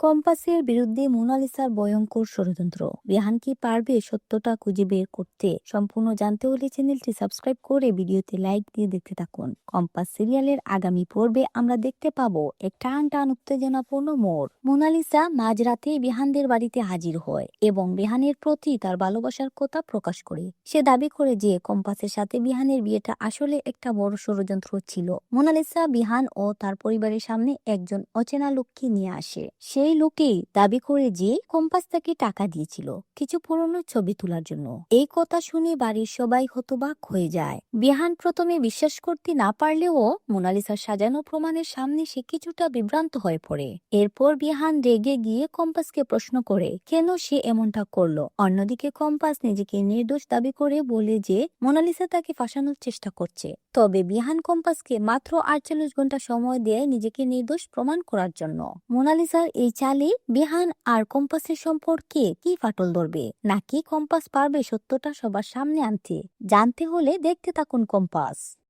কম্পাসের বিরুদ্ধে মোনালিসার ভয়ঙ্কর ষড়যন্ত্র। রেহান কি পারবে সত্যটা খুঁজে বের করতে? সম্পূর্ণ জানতে হলে চ্যানেলটি সাবস্ক্রাইব করে ভিডিওতে লাইক দিয়ে দেখতে থাকুন। কম্পাস সিরিয়ালের আগামী পর্বে আমরা দেখতে পাবো এক টান টান উত্তেজনাপূর্ণ মোড়। মোনালিসা মাঝরাতে রেহানদের বাড়িতে হাজির হয় এবং রেহানের প্রতি তার ভালোবাসার কথা প্রকাশ করে। সে দাবি করে যে কম্পাসের সাথে বিহানের বিয়েটা আসলে একটা বড় ষড়যন্ত্র ছিল। মোনালিসা বিহান ও তার পরিবারের সামনে একজন অচেনা লোককে নিয়ে আসে। সেই লোকেই দাবি করে যে কম্পাস তাকে টাকা দিয়েছিল কিছু পুরনো ছবি তোলার জন্য। এই কথা শুনে বাড়ির সবাই হতবাক হয়ে যায়। বিহান প্রথমে বিশ্বাস করতে না পারলেও মোনালিসার সাজানো প্রমাণের সামনে সে কিছুটা বিভ্রান্ত হয়ে পড়ে। এরপর বিহান রেগে গিয়ে কম্পাসকে প্রশ্ন করে কেন সে এমনটা করলো। অন্যদিকে কম্পাস নিজেকে নির্দোষ দাবি করে বলে যে মোনালিসা তাকে ফাঁসানোর চেষ্টা করছে। তবে বিহান কম্পাসকে মাত্র 48 ঘন্টা সময় দেয় নিজেকে নির্দোষ প্রমাণ করার জন্য। মোনালিসার এই চালে বিহান আর কম্পাসের সম্পর্কে কি ফাটল ধরবে, নাকি কম্পাস পারবে সত্যটা সবার সামনে আনতে? জানতে হলে দেখতে থাকুন কম্পাস।